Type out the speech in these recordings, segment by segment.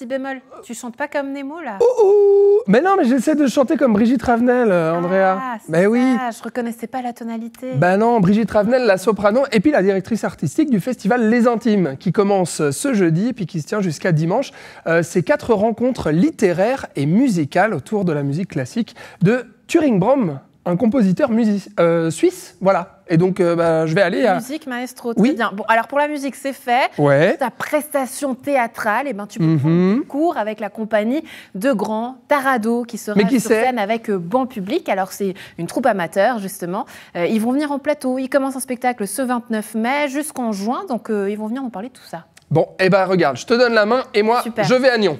si bémol. Tu chantes pas comme Nemo, là? Mais non, mais j'essaie de chanter comme Brigitte Ravenel, Andrea. Ah, c'est mais ça, oui. je reconnaissais pas la tonalité. Ben non, Brigitte Ravenel, la soprano, et puis la directrice artistique du festival Les Intimes, qui commence ce jeudi, puis qui se tient jusqu'à dimanche. C'est 4 rencontres littéraires et musicales autour de la musique classique de Turing Braum, un compositeur suisse, voilà. Et donc, je vais aller à... Musique, maestro, très bien. Bon, alors pour la musique, c'est fait. Ouais. Ta prestation théâtrale, tu peux prendre cours avec la compagnie de Grand Tarado, qui sera sur scène avec banc public. Alors, c'est une troupe amateur, justement. Ils vont venir en plateau. Ils commencent un spectacle ce 29 mai jusqu'en juin. Donc, ils vont venir nous parler de tout ça. Bon, regarde, je te donne la main et moi, je vais à Nyon.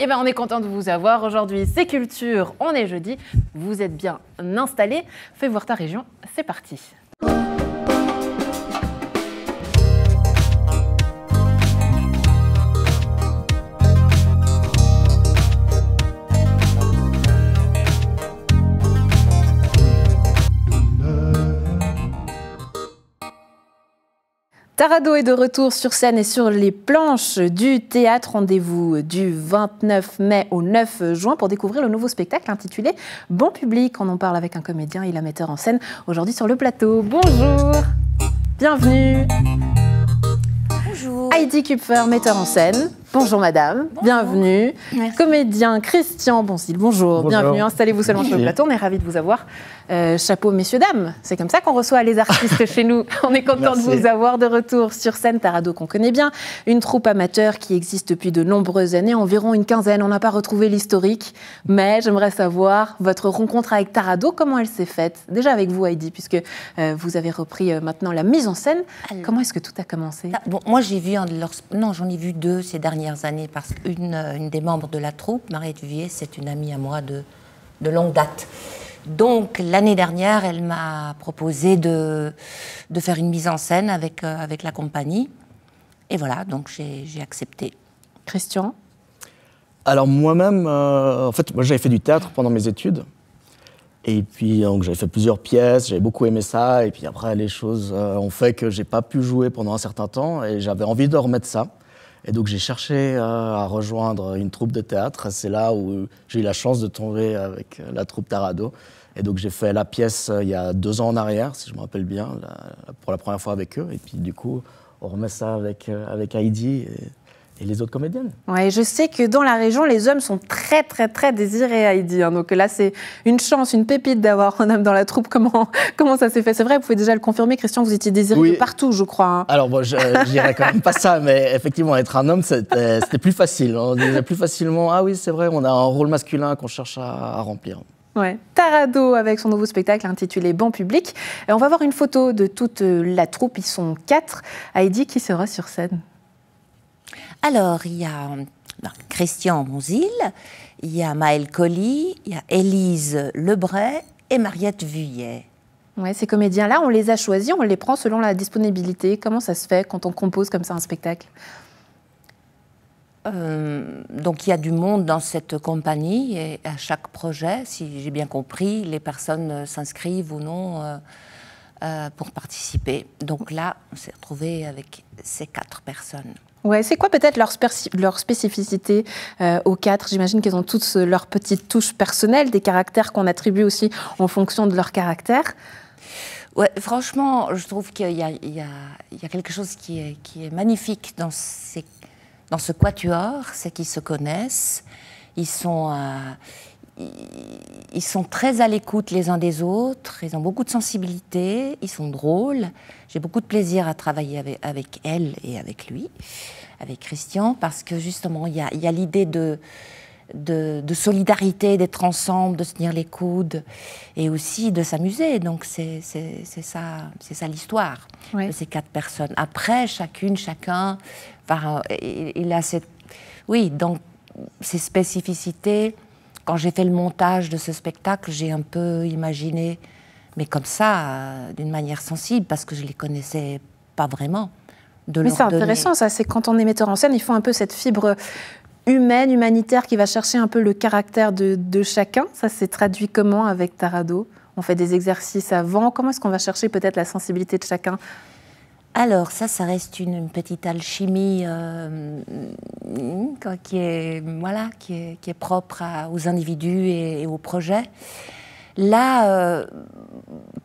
On est content de vous avoir aujourd'hui. C'est Culture, on est jeudi. Vous êtes bien installés. Fais voir ta région, c'est parti. Tarado est de retour sur scène et sur les planches du théâtre. Rendez-vous du 29 mai au 9 juin pour découvrir le nouveau spectacle intitulé Bon public. On en parle avec un comédien et la metteur en scène aujourd'hui sur le plateau. Bonjour, bienvenue. Bonjour. Heidi Kupfer, metteur en scène. Bonjour madame, bonjour. Bienvenue. Merci. Comédien Christian Bonsil, bonjour. Bienvenue. Installez-vous seulement sur le plateau, on est ravis de vous avoir. Chapeau messieurs, dames, c'est comme ça qu'on reçoit les artistes chez nous. On est content de vous avoir de retour sur scène. Tarado qu'on connaît bien, une troupe amateur qui existe depuis de nombreuses années, environ une quinzaine. On n'a pas retrouvé l'historique, mais j'aimerais savoir votre rencontre avec Tarado, comment elle s'est faite? Déjà avec vous Heidi, puisque vous avez repris maintenant la mise en scène. Alors, comment est-ce que tout a commencé? Bon, moi j'ai vu, j'en ai vu 2 ces dernières années, parce qu'une des membres de la troupe, Mariette Vuillet, c'est une amie à moi de longue date. Donc l'année dernière, elle m'a proposé de faire une mise en scène avec la compagnie. Et voilà, donc j'ai accepté. Christian? Alors moi-même, en fait, moi j'avais fait du théâtre pendant mes études. Et puis j'avais fait plusieurs pièces, j'avais beaucoup aimé ça. Et puis après, les choses ont fait que j'ai pas pu jouer pendant un certain temps. Et j'avais envie de remettre ça. Et donc j'ai cherché à rejoindre une troupe de théâtre. C'est là où j'ai eu la chance de tomber avec la troupe Tarado. Et donc j'ai fait la pièce il y a 2 ans en arrière, si je me rappelle bien, pour la première fois avec eux. Et puis du coup, on remet ça avec Heidi et les autres comédiennes. Ouais, je sais que dans la région, les hommes sont très, très, très désirés, Heidi. Donc là, c'est une chance, une pépite d'avoir un homme dans la troupe. Comment ça s'est fait? C'est vrai, vous pouvez déjà le confirmer, Christian, vous étiez désiré de partout, je crois. Hein. Alors, bon, je dirais quand même pas ça, mais effectivement, être un homme, c'était plus facile. On disait plus facilement, ah oui, c'est vrai, on a un rôle masculin qu'on cherche à remplir. Ouais. Tarado avec son nouveau spectacle intitulé Banc public. Et on va voir une photo de toute la troupe, ils sont 4. Heidi, qui sera sur scène? Alors, il y a Christian Bonsil, il y a Maëlle Colli, il y a Élise Lebray et Mariette Vuillet. Ouais, ces comédiens-là, on les a choisis, on les prend selon la disponibilité. Comment ça se fait quand on compose comme ça un spectacle? Donc il y a du monde dans cette compagnie et à chaque projet, si j'ai bien compris, les personnes s'inscrivent ou non pour participer. Donc là, on s'est retrouvés avec ces 4 personnes. Ouais, c'est quoi peut-être leur spécificité aux 4? J'imagine qu'elles ont toutes leurs petites touches personnelles, des caractères qu'on attribue aussi en fonction de leur caractère. Ouais, franchement, je trouve qu'il y a quelque chose qui est magnifique dans ce quatuor, c'est qu'ils se connaissent, ils sont très à l'écoute les uns des autres, ils ont beaucoup de sensibilité, ils sont drôles. J'ai beaucoup de plaisir à travailler avec elle et avec lui, avec Christian, parce que justement, il y a l'idée de solidarité, d'être ensemble, de se tenir les coudes et aussi de s'amuser. Donc c'est ça l'histoire de ces 4 personnes. Après, chacun, il a donc ces spécificités. Quand j'ai fait le montage de ce spectacle, j'ai un peu imaginé, mais comme ça, d'une manière sensible, parce que je les connaissais pas vraiment. Mais c'est intéressant, ça. C'est quand on est metteur en scène, il faut un peu cette fibre humaine, humanitaire, qui va chercher un peu le caractère de chacun. Ça s'est traduit comment avec Tarado? On fait des exercices avant. Comment est-ce qu'on va chercher peut-être la sensibilité de chacun? Alors ça reste une petite alchimie qui est propre aux individus et aux projets. Là,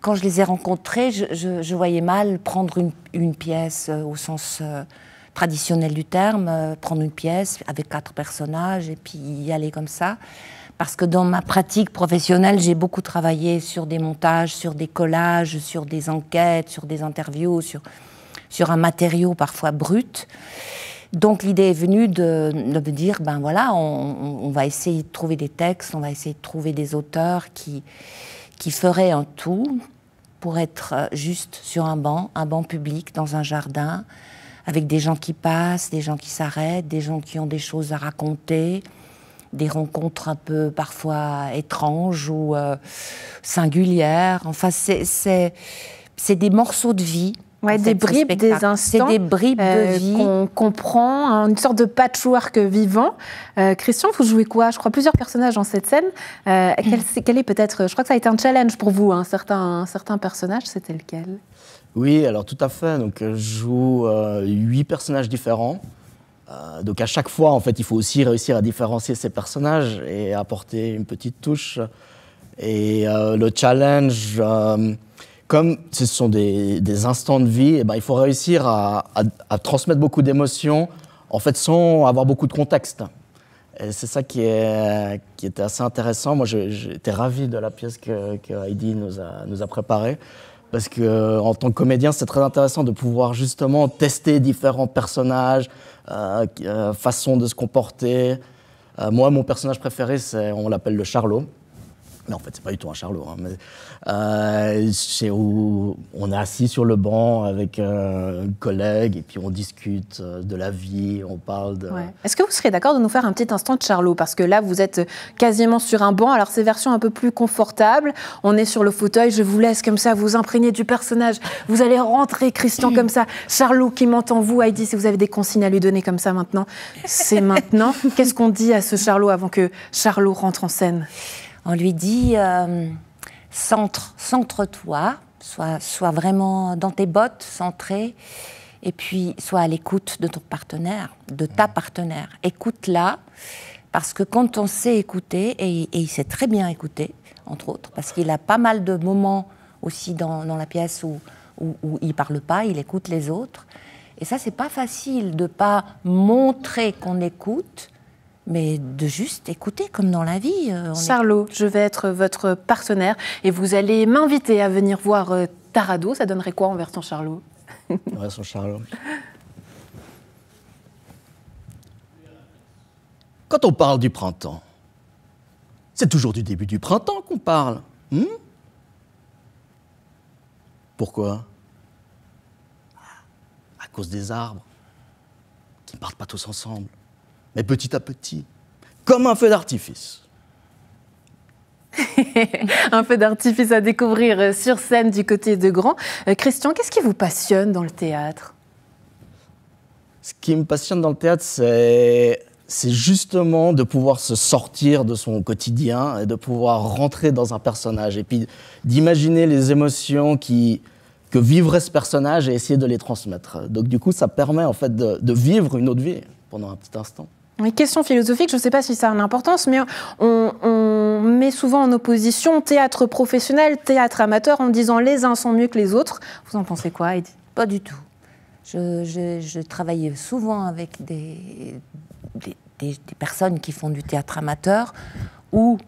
quand je les ai rencontrés, je voyais mal prendre une pièce au sens traditionnel du terme, prendre une pièce avec 4 personnages et puis y aller comme ça. Parce que dans ma pratique professionnelle, j'ai beaucoup travaillé sur des montages, sur des collages, sur des enquêtes, sur des interviews, sur un matériau parfois brut. Donc l'idée est venue de me dire, ben voilà, on va essayer de trouver des textes, on va essayer de trouver des auteurs qui feraient un tout pour être juste sur un banc public, dans un jardin, avec des gens qui passent, des gens qui s'arrêtent, des gens qui ont des choses à raconter, des rencontres un peu parfois étranges ou singulières. Enfin, c'est des morceaux de vie. Ouais, des bribes, des instants. C'est des bribes de vie. Qu'on comprend, une sorte de patchwork vivant. Christian, vous jouez quoi? Je crois plusieurs personnages dans cette scène. Quel est peut-être, je crois que ça a été un challenge pour vous, certains personnages, c'était lequel? Oui, alors tout à fait. Donc, je joue 8 personnages différents. Donc à chaque fois, en fait, il faut aussi réussir à différencier ces personnages et apporter une petite touche. Et le challenge, comme ce sont des instants de vie, eh ben, il faut réussir à transmettre beaucoup d'émotions, en fait, sans avoir beaucoup de contexte. Et c'est ça qui était assez intéressant. Moi, j'étais ravi de la pièce que Heidi nous a préparée. Parce qu'en tant que comédien, c'est très intéressant de pouvoir justement tester différents personnages, façons de se comporter. Moi, mon personnage préféré, on l'appelle le Charlot. Mais en fait, c'est pas du tout un Charlot. C'est où on est assis sur le banc avec un collègue et puis on discute de la vie, on parle de... Ouais. Est-ce que vous serez d'accord de nous faire un petit instant de Charlot? Parce que là, vous êtes quasiment sur un banc. Alors, c'est version un peu plus confortable. On est sur le fauteuil. Je vous laisse comme ça vous imprégner du personnage. Vous allez rentrer, Christian, comme ça. Charlot qui m'entend, vous, Heidi, si vous avez des consignes à lui donner comme ça maintenant, c'est maintenant. Qu'est-ce qu'on dit à ce Charlot avant que Charlot rentre en scène? On lui dit centre-toi, sois vraiment dans tes bottes, centré, et puis sois à l'écoute de ton partenaire, de ta partenaire. Écoute-la, parce que quand on sait écouter, et il sait très bien écouter, entre autres, parce qu'il a pas mal de moments aussi dans la pièce où il parle pas, il écoute les autres. Et ça, c'est pas facile de pas montrer qu'on écoute, mais de juste écouter comme dans la vie. Charlot, je vais être votre partenaire et vous allez m'inviter à venir voir Tarado. Ça donnerait quoi en version Charlot? En version Charlot. Quand on parle du printemps, c'est toujours du début du printemps qu'on parle. Pourquoi? À cause des arbres qui ne partent pas tous ensemble, mais petit à petit, comme un feu d'artifice. Un feu d'artifice à découvrir sur scène du côté de Grand. Christian, qu'est-ce qui vous passionne dans le théâtre? Ce qui me passionne dans le théâtre, c'est justement de pouvoir se sortir de son quotidien et de pouvoir rentrer dans un personnage et puis d'imaginer les émotions que vivrait ce personnage et essayer de les transmettre. Donc du coup, ça permet en fait de vivre une autre vie pendant un petit instant. Une question philosophique, je ne sais pas si ça a une importance, mais on met souvent en opposition théâtre professionnel, théâtre amateur, en disant les uns sont mieux que les autres. Vous en pensez quoi, Heidi? Pas du tout. Je travaillais souvent avec des personnes qui font du théâtre amateur ou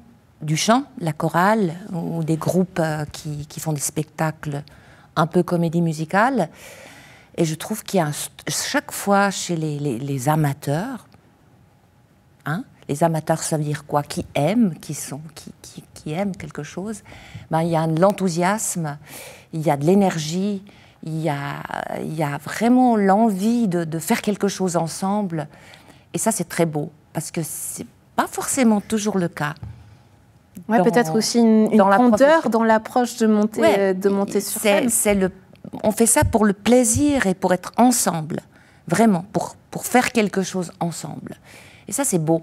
du chant, la chorale, ou des groupes qui font des spectacles un peu comédie musicale. Et je trouve qu'il y a chaque fois chez les amateurs, les amateurs, ça veut dire quoi? Qui aiment, qui aiment quelque chose. Ben, il y a de l'enthousiasme, il y a de l'énergie, il y a vraiment l'envie de faire quelque chose ensemble. Et ça, c'est très beau, parce que c'est pas forcément toujours le cas. Ouais, peut-être aussi une grandeur dans l'approche de monter sur scène. On fait ça pour le plaisir et pour être ensemble, vraiment, pour faire quelque chose ensemble. Et ça, c'est beau.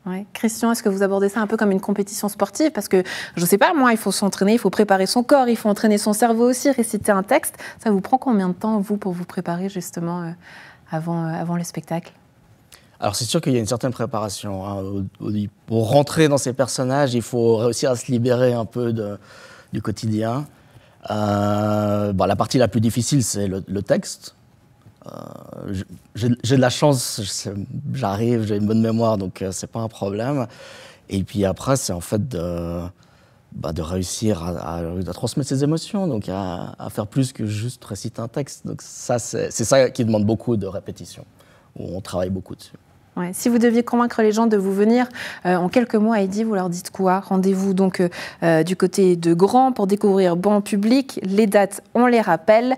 Ouais. Christian, est-ce que vous abordez ça un peu comme une compétition sportive? Parce que, je ne sais pas, moi, il faut s'entraîner, il faut préparer son corps, il faut entraîner son cerveau aussi, réciter un texte. Ça vous prend combien de temps, vous, pour vous préparer justement avant le spectacle? Alors c'est sûr qu'il y a une certaine préparation. Hein. Pour rentrer dans ces personnages, il faut réussir à se libérer un peu du quotidien. La partie la plus difficile, c'est le texte. J'ai de la chance, j'arrive, j'ai une bonne mémoire, donc c'est pas un problème. Et puis après, c'est en fait de réussir à transmettre ses émotions, donc à faire plus que juste réciter un texte. Donc ça, c'est ça qui demande beaucoup de répétition, où on travaille beaucoup dessus. Ouais. Si vous deviez convaincre les gens de vous venir en quelques mots, Heidi, vous leur dites quoi? Rendez-vous donc du côté de Grand pour découvrir Banc Public. Les dates, on les rappelle,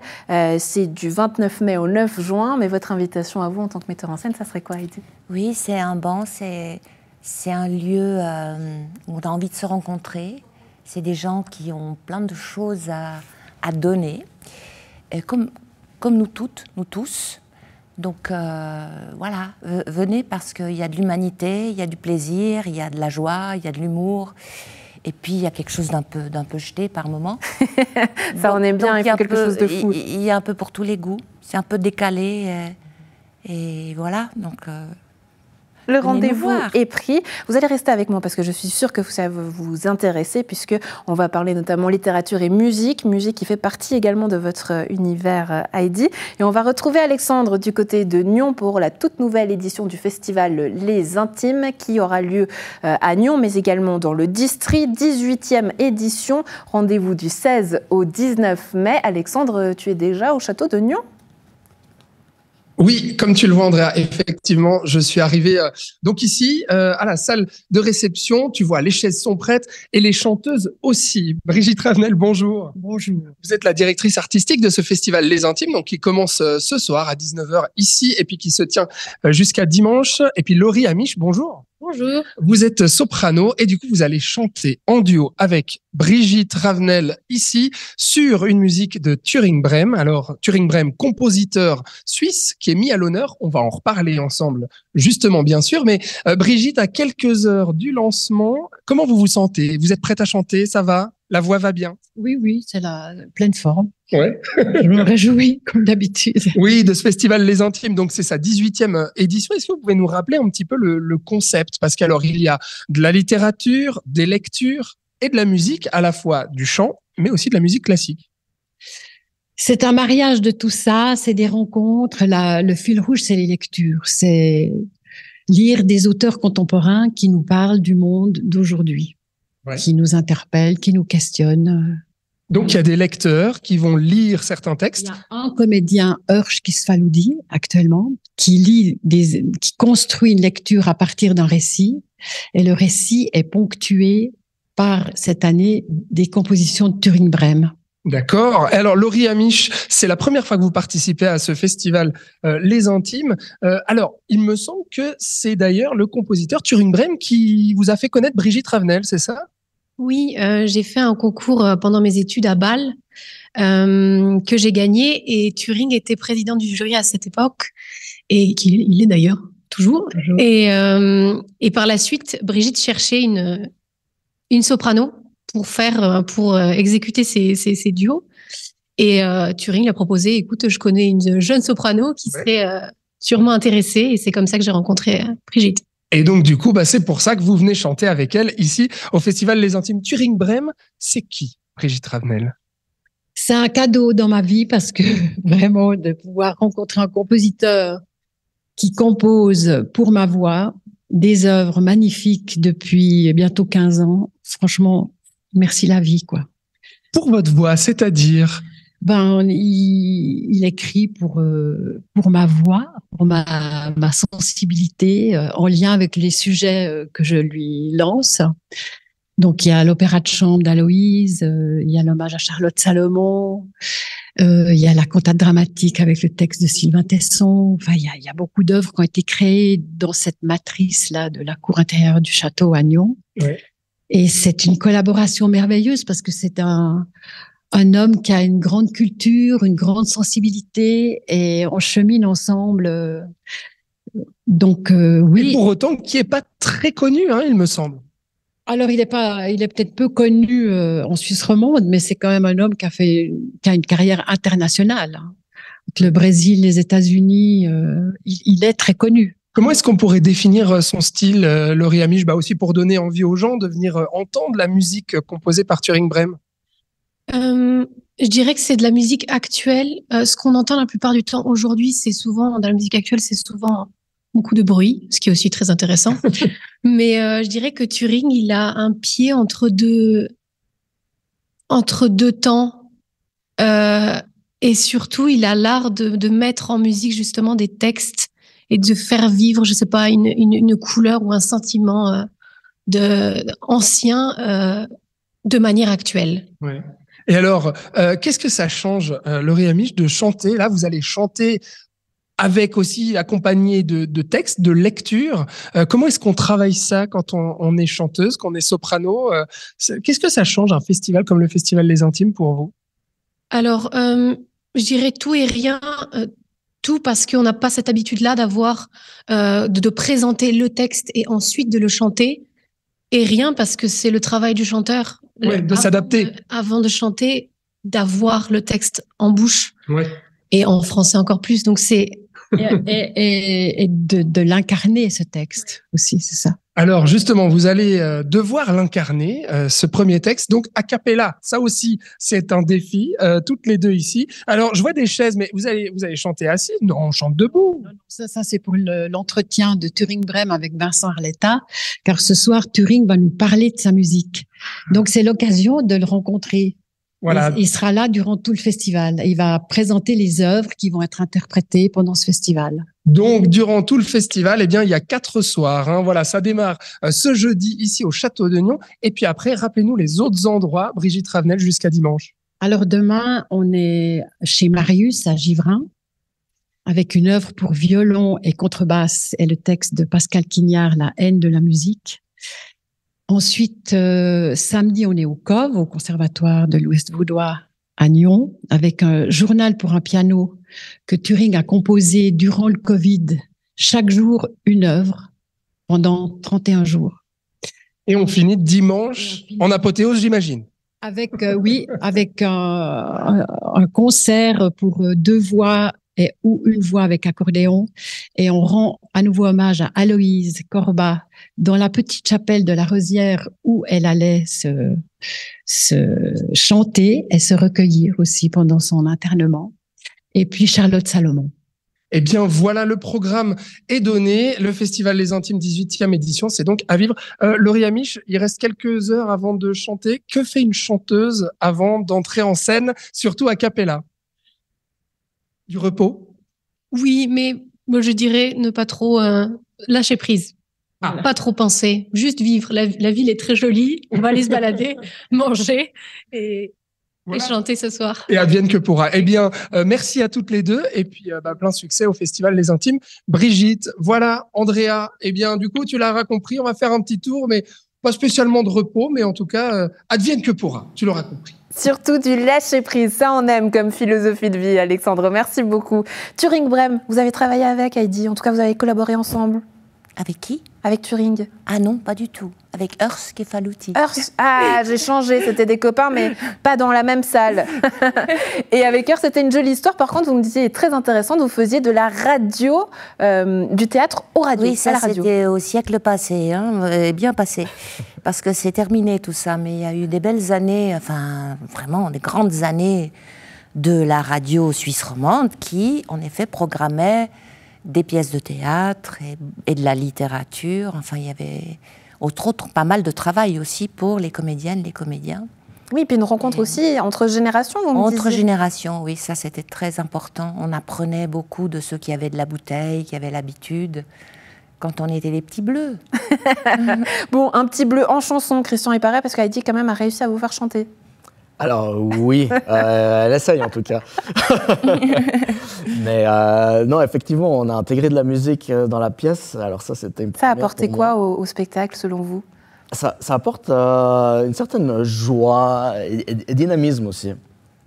c'est du 29 mai au 9 juin. Mais votre invitation à vous en tant que metteur en scène, ça serait quoi, Heidi? Oui, c'est un banc, c'est un lieu où on a envie de se rencontrer. C'est des gens qui ont plein de choses à donner, et comme nous toutes, nous tous. Donc voilà, venez parce qu'il y a de l'humanité, il y a du plaisir, il y a de la joie, il y a de l'humour. Et puis il y a quelque chose d'un peu jeté par moment. Ça, on aime bien, il faut quelque chose de fou. Il y a un peu pour tous les goûts, c'est un peu décalé. Et voilà, donc... Le rendez-vous est pris. Vous allez rester avec moi parce que je suis sûre que ça va vous intéresser, puisqu'on va parler notamment littérature et musique qui fait partie également de votre univers, Heidi. Et on va retrouver Alexandre du côté de Nyon pour la toute nouvelle édition du festival Les Intimes qui aura lieu à Nyon, mais également dans le District, 18e édition. Rendez-vous du 16 au 19 mai. Alexandre, tu es déjà au château de Nyon ? Oui, comme tu le vois, Andrea, effectivement, je suis arrivé donc ici à la salle de réception. Tu vois, les chaises sont prêtes et les chanteuses aussi. Brigitte Ravenel, bonjour. Bonjour. Vous êtes la directrice artistique de ce festival Les Intimes, donc qui commence ce soir à 19h ici et puis qui se tient jusqu'à dimanche. Et puis Laurie Amiche, bonjour. Bonjour. Vous êtes soprano et du coup, vous allez chanter en duo avec Brigitte Ravenel ici sur une musique de Turing Brehm. Alors, Turing Brehm, compositeur suisse qui est mis à l'honneur. On va en reparler ensemble, justement, bien sûr. Mais Brigitte, à quelques heures du lancement, comment vous vous sentez? Vous êtes prête à chanter? Ça va? La voix va bien? Oui, c'est la pleine forme. Ouais. Je me réjouis, comme d'habitude. Oui, de ce festival Les Intimes, donc c'est sa 18e édition. Est-ce que vous pouvez nous rappeler un petit peu le concept? Parce qu'alors, il y a de la littérature, des lectures et de la musique, à la fois du chant, mais aussi de la musique classique. C'est un mariage de tout ça, c'est des rencontres. Le fil rouge, c'est les lectures. C'est lire des auteurs contemporains qui nous parlent du monde d'aujourd'hui, qui nous interpellent, qui nous questionnent. Donc, il y a des lecteurs qui vont lire certains textes. Il y a un comédien, Ursh Kisfaloudi, actuellement, qui construit une lecture à partir d'un récit. Et le récit est ponctué par, cette année, des compositions de Turing Brehm. D'accord. Alors, Laurie Amiche, c'est la première fois que vous participez à ce festival Les Intimes. Alors, il me semble que c'est d'ailleurs le compositeur Turing Brehm qui vous a fait connaître Brigitte Ravenel, c'est ça? Oui, j'ai fait un concours pendant mes études à Bâle que j'ai gagné et Turing était président du jury à cette époque et il est d'ailleurs toujours. Et par la suite, Brigitte cherchait une soprano pour exécuter ses duos et Turing lui a proposé, écoute, je connais une jeune soprano qui serait sûrement intéressée et c'est comme ça que j'ai rencontré Brigitte. Et donc, du coup, c'est pour ça que vous venez chanter avec elle ici au Festival Les Intimes. Turing Brehm, c'est qui, Brigitte Ravenel? C'est un cadeau dans ma vie parce que vraiment, de pouvoir rencontrer un compositeur qui compose pour ma voix des œuvres magnifiques depuis bientôt 15 ans, franchement, merci la vie, quoi. Pour votre voix, c'est-à-dire? Il écrit pour ma voix, pour ma sensibilité, en lien avec les sujets que je lui lance. Donc, il y a l'opéra de chambre d'Aloïse, il y a l'hommage à Charlotte Salomon, il y a la cantate dramatique avec le texte de Sylvain Tesson. Enfin, il y a beaucoup d'œuvres qui ont été créées dans cette matrice-là de la cour intérieure du château à Nyon. Ouais. Et c'est une collaboration merveilleuse parce que c'est un homme qui a une grande culture, une grande sensibilité et on chemine ensemble oui. Et pour autant, qui n'est pas très connu, hein, il me semble. Alors, il est peut-être peu connu en Suisse romande, mais c'est quand même un homme qui a une carrière internationale. Hein. Le Brésil, les États-Unis, il est très connu. Comment est-ce qu'on pourrait définir son style, Laurie Amiche, aussi pour donner envie aux gens de venir entendre la musique composée par Turing Brehm? Je dirais que c'est de la musique actuelle. Ce qu'on entend la plupart du temps aujourd'hui, dans la musique actuelle, c'est souvent beaucoup de bruit, ce qui est aussi très intéressant. Mais je dirais que Turing, il a un pied entre deux temps. Et surtout, il a l'art de mettre en musique justement des textes et de faire vivre, je sais pas, une couleur ou un sentiment ancien de manière actuelle. Ouais. Et alors, qu'est-ce que ça change, Laurie Amiche, de chanter? Là, vous allez chanter avec aussi accompagné de textes, de lecture. Comment est-ce qu'on travaille ça quand on est chanteuse, quand on est soprano? Qu'est-ce que ça change un festival comme le Festival Les Intimes pour vous? Alors, je dirais tout et rien. Tout parce qu'on n'a pas cette habitude-là de présenter le texte et ensuite de le chanter. Et rien parce que c'est le travail du chanteur. Ouais, de s'adapter. Avant de chanter, d'avoir le texte en bouche. Ouais. Et en français encore plus. Donc c'est... et de l'incarner, ce texte aussi, c'est ça. Alors justement, vous allez devoir l'incarner, ce premier texte, donc a cappella. Ça aussi, c'est un défi, toutes les deux ici. Alors, je vois des chaises, mais vous allez chanter assis? Non, on chante debout. Non, ça c'est pour l'entretien de Turing Brehm avec Vincent Arletta, car ce soir, Turing va nous parler de sa musique. Donc, c'est l'occasion de le rencontrer. Voilà. Il sera là durant tout le festival. Il va présenter les œuvres qui vont être interprétées pendant ce festival. Donc, durant tout le festival, il y a 4 soirs. Hein, voilà, ça démarre ce jeudi ici au Château de Nyon. Et puis après, rappelez-nous les autres endroits, Brigitte Ravenel, jusqu'à dimanche. Alors demain, on est chez Marius à Givrin avec une œuvre pour violon et contrebasse et le texte de Pascal Quignard, La haine de la musique. Ensuite, samedi, on est au COV, au Conservatoire de l'Ouest vaudois à Nyon, avec un journal pour un piano que Turing a composé durant le Covid. Chaque jour, une œuvre pendant 31 jours. Et on finit dimanche en apothéose, j'imagine. Avec un concert pour 2 voix ou une voix avec accordéon. Et on rend à nouveau hommage à Aloïse Corbat dans la petite chapelle de la Rosière où elle allait se chanter et se recueillir aussi pendant son internement. Et puis Charlotte Salomon. Eh bien, voilà, le programme est donné. Le Festival Les Intimes 18e édition, c'est donc à vivre. Laurie Amiche, il reste quelques heures avant de chanter. Que fait une chanteuse avant d'entrer en scène, surtout a cappella? Du repos? Oui, mais moi, je dirais ne pas trop lâcher prise. Pas trop penser, juste vivre. La ville est très jolie, on va aller se balader, manger et chanter ce soir. Et advienne que pourra. Eh bien, merci à toutes les deux et puis plein succès au Festival Les Intimes. Brigitte, voilà, Andrea, eh bien, du coup, tu l'auras compris, on va faire un petit tour, mais pas spécialement de repos, mais en tout cas, advienne que pourra, tu l'auras compris. Surtout du lâcher-prise, ça on aime comme philosophie de vie, Alexandre, merci beaucoup. Turing Brehm, vous avez travaillé avec Heidi, en tout cas vous avez collaboré ensemble. Avec qui? Avec Turing. Ah non, pas du tout. Avec Urs Kefalouti. Urs, ah, j'ai changé, c'était des copains, mais pas dans la même salle. Et avec Urs, c'était une jolie histoire. Par contre, vous me disiez, très intéressante, vous faisiez de la radio, du théâtre aux radios. Oui, ça c'était au siècle passé, hein, bien passé. Parce que c'est terminé tout ça, mais il y a eu des belles années, enfin vraiment des grandes années de la radio suisse romande qui, en effet, programmait des pièces de théâtre et de la littérature. Enfin, il y avait, autre pas mal de travail aussi pour les comédiennes, les comédiens. Oui, puis une rencontre aussi entre générations, vous me disiez. Entre générations, oui, ça c'était très important. On apprenait beaucoup de ceux qui avaient de la bouteille, qui avaient l'habitude, quand on était les petits bleus. Bon, un petit bleu en chanson, Christian est pareil, parce qu'Heidi quand même a réussi à vous faire chanter. Alors oui, elle essaye en tout cas. Mais non, effectivement, on a intégré de la musique dans la pièce. Alors ça, c'était une première. Ça a apporté quoi au spectacle, selon vous? Ça apporte une certaine joie et dynamisme aussi.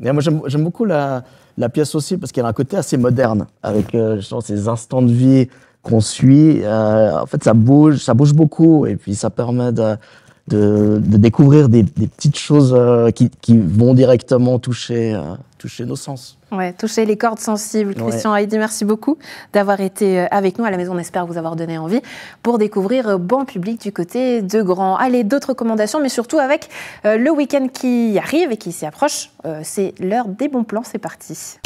Et moi, j'aime beaucoup la pièce aussi parce qu'elle a un côté assez moderne, avec ces instants de vie qu'on suit, en fait, ça bouge beaucoup, et puis ça permet de découvrir des petites choses qui vont directement toucher nos sens. Ouais, toucher les cordes sensibles. Christian Heidi, merci beaucoup d'avoir été avec nous à la maison. On espère vous avoir donné envie pour découvrir Banc Public du côté de Grand. Allez, d'autres recommandations, mais surtout avec le week-end qui arrive et qui s'y approche. C'est l'heure des bons plans, c'est parti.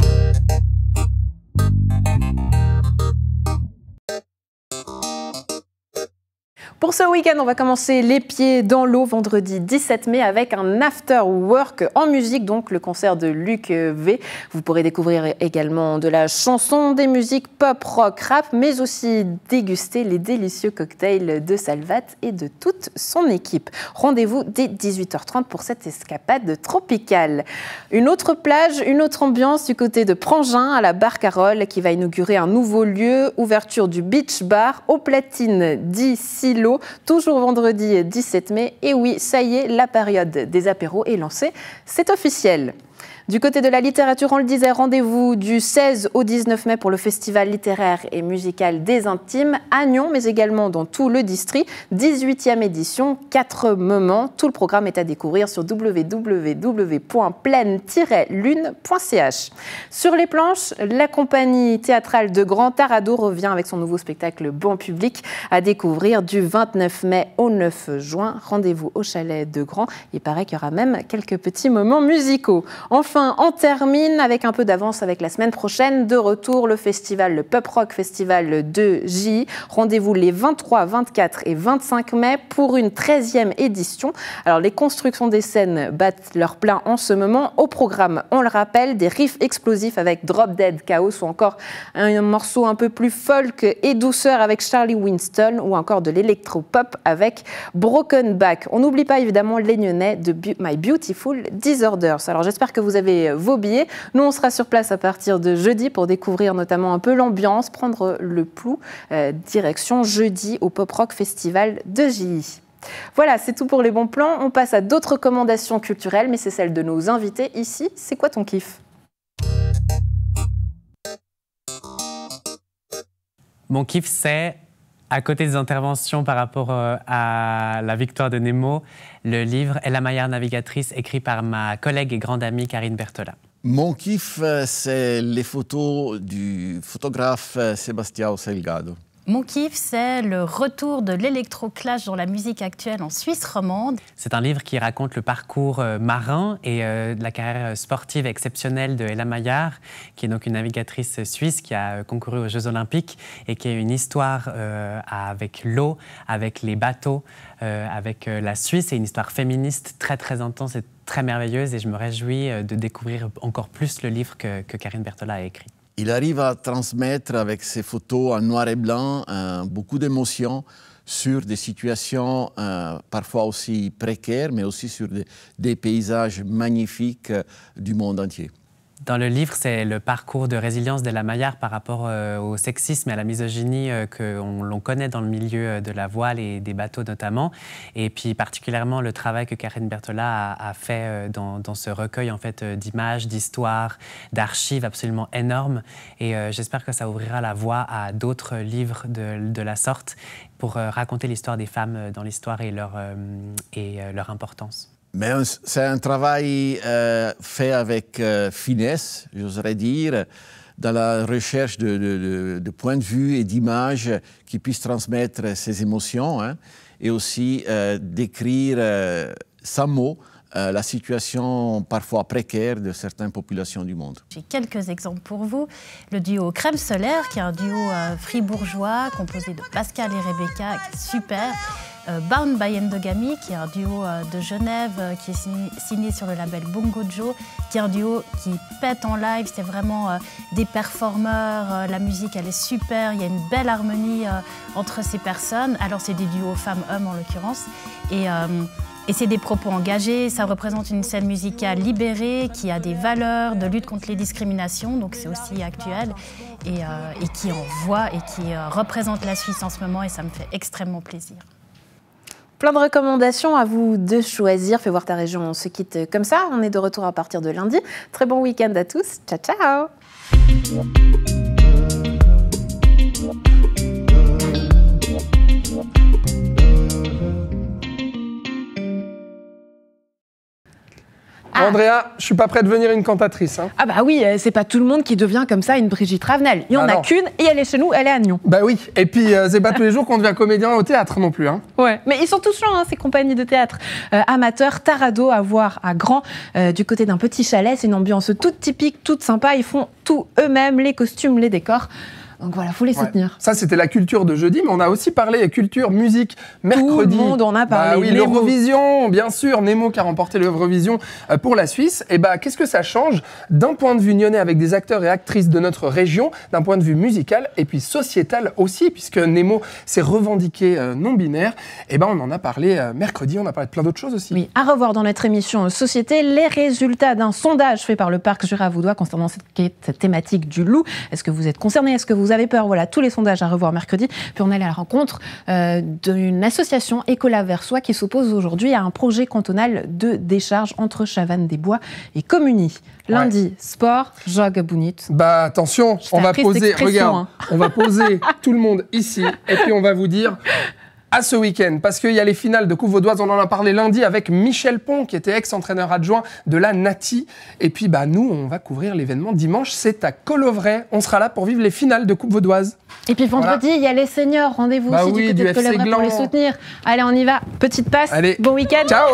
Pour ce week-end, on va commencer les pieds dans l'eau vendredi 17 mai avec un after work en musique, donc le concert de Luc V. Vous pourrez découvrir également de la chanson, des musiques pop, rock, rap, mais aussi déguster les délicieux cocktails de Salvat et de toute son équipe. Rendez-vous dès 18h30 pour cette escapade tropicale. Une autre plage, une autre ambiance du côté de Prangin à la Barcarolle qui va inaugurer un nouveau lieu, ouverture du beach bar aux platines 10 Silo. Toujours vendredi 17 mai. Et oui, ça y est, la période des apéros est lancée. C'est officiel. Du côté de la littérature, on le disait, rendez-vous du 16 au 19 mai pour le festival littéraire et musical des Intimes à Nyon, mais également dans tout le district. 18e édition, 4 moments. Tout le programme est à découvrir sur www.pleine-lune.ch. Sur les planches, la compagnie théâtrale de Grand Tarado revient avec son nouveau spectacle Banc Public à découvrir du 29 mai au 9 juin. Rendez-vous au chalet de Grand. Il paraît qu'il y aura même quelques petits moments musicaux. Enfin, on termine avec un peu d'avance avec la semaine prochaine. De retour, le festival, le Pop Rock Festival de J. Rendez-vous les 23, 24 et 25 mai pour une 13e édition. Alors, les constructions des scènes battent leur plein en ce moment. Au programme, on le rappelle, des riffs explosifs avec Drop Dead Chaos ou encore un morceau un peu plus folk et douceur avec Charlie Winston ou encore de l'électro-pop avec Broken Back. On n'oublie pas évidemment les Nyonnais de My Beautiful Disorders. Alors, j'espère que vous avez vos billets. Nous, on sera sur place à partir de jeudi pour découvrir notamment un peu l'ambiance, prendre le pouls, direction jeudi au Pop Rock Festival de JI. Voilà, c'est tout pour les bons plans. On passe à d'autres recommandations culturelles, mais c'est celle de nos invités ici. C'est quoi ton kiff ? Mon kiff, c'est, à côté des interventions par rapport à la victoire de Nemo, le livre « Ella Maillard navigatrice » écrit par ma collègue et grande amie Karine Berthola. Mon kiff, c'est les photos du photographe Sebastião Salgado. Mon kiff, c'est le retour de l'électroclash dans la musique actuelle en Suisse romande. C'est un livre qui raconte le parcours marin et de la carrière sportive exceptionnelle de Ella Maillard, qui est donc une navigatrice suisse qui a concouru aux Jeux Olympiques et qui a une histoire avec l'eau, avec les bateaux, avec la Suisse, et une histoire féministe très très intense et très merveilleuse, et je me réjouis de découvrir encore plus le livre que Karine Berthola a écrit. Il arrive à transmettre avec ses photos en noir et blanc beaucoup d'émotions sur des situations parfois aussi précaires, mais aussi sur des paysages magnifiques du monde entier. Dans le livre, c'est le parcours de résilience d'Ella Maillard par rapport au sexisme et à la misogynie que l'on connaît dans le milieu de la voile et des bateaux notamment. Et puis particulièrement le travail que Karine Berthola a fait dans ce recueil en fait, d'images, d'histoires, d'archives absolument énormes. Et j'espère que ça ouvrira la voie à d'autres livres de la sorte pour raconter l'histoire des femmes dans l'histoire et leur importance. Mais c'est un travail fait avec finesse, j'oserais dire, dans la recherche de points de vue et d'images qui puissent transmettre ces émotions, hein, et aussi décrire sans mots la situation parfois précaire de certaines populations du monde. J'ai quelques exemples pour vous. Le duo Crème Solaire, qui est un duo fribourgeois composé de Pascal et Rebecca, qui est super. Bound by Endogamy, qui est un duo de Genève qui est signé sur le label Bongo Joe, qui est un duo qui pète en live. C'est vraiment des performeurs, la musique elle est super, il y a une belle harmonie entre ces personnes. Alors c'est des duos femmes-hommes en l'occurrence. Et c'est des propos engagés, ça représente une scène musicale libérée, qui a des valeurs de lutte contre les discriminations, donc c'est aussi actuel, et qui envoie et qui représente la Suisse en ce moment, et ça me fait extrêmement plaisir. Plein de recommandations, à vous de choisir. Fais voir ta région, on se quitte comme ça. On est de retour à partir de lundi. Très bon week-end à tous. Ciao, ciao. Bon, Andrea, je suis pas prêt de devenir une cantatrice. Hein. Ah bah oui, c'est pas tout le monde qui devient comme ça une Brigitte Ravenel. Il y en a qu'une et elle est chez nous, elle est à Nyon. Bah oui, et puis c'est pas tous les jours qu'on devient comédien au théâtre non plus. Hein. Ouais, mais ils sont tous là, hein, ces compagnies de théâtre. Amateurs, Tarado à voir à Grand, du côté d'un petit chalet. C'est une ambiance toute typique, toute sympa. Ils font tout eux-mêmes, les costumes, les décors. Donc voilà, il faut les soutenir. Ça, c'était la culture de jeudi, mais on a aussi parlé culture, musique, mercredi. Tout le monde en a parlé. Bah oui, l'Eurovision, bien sûr. Nemo qui a remporté l'Eurovision pour la Suisse. Et bah, qu'est-ce que ça change d'un point de vue nyonnais avec des acteurs et actrices de notre région, d'un point de vue musical et puis sociétal aussi, puisque Nemo s'est revendiqué non-binaire. Et ben, on en a parlé mercredi, on a parlé de plein d'autres choses aussi. Oui, à revoir dans notre émission Société, les résultats d'un sondage fait par le Parc Jura-Vaudois concernant cette thématique du loup. Est-ce que vous êtes concerné? Est-ce que vous avez peur? Voilà, tous les sondages à revoir mercredi. Puis on allait à la rencontre d'une association Écola Versoix qui s'oppose aujourd'hui à un projet cantonal de décharge entre Chavannes-des-Bois et Communy. Lundi, sport, jog Bounit. Bah attention, on va poser, regarde, on va poser tout le monde ici et puis on va vous dire à ce week-end, parce qu'il y a les finales de Coupe Vaudoise, on en a parlé lundi avec Michel Pont, qui était ex-entraîneur adjoint de la Nati. Et puis bah, nous, on va couvrir l'événement dimanche, c'est à Colovray. On sera là pour vivre les finales de Coupe Vaudoise. Et puis vendredi, il y a les seniors, rendez-vous aussi du côté de Colovray pour les soutenir. Allez, on y va, petite passe, allez. Bon week-end. Ciao.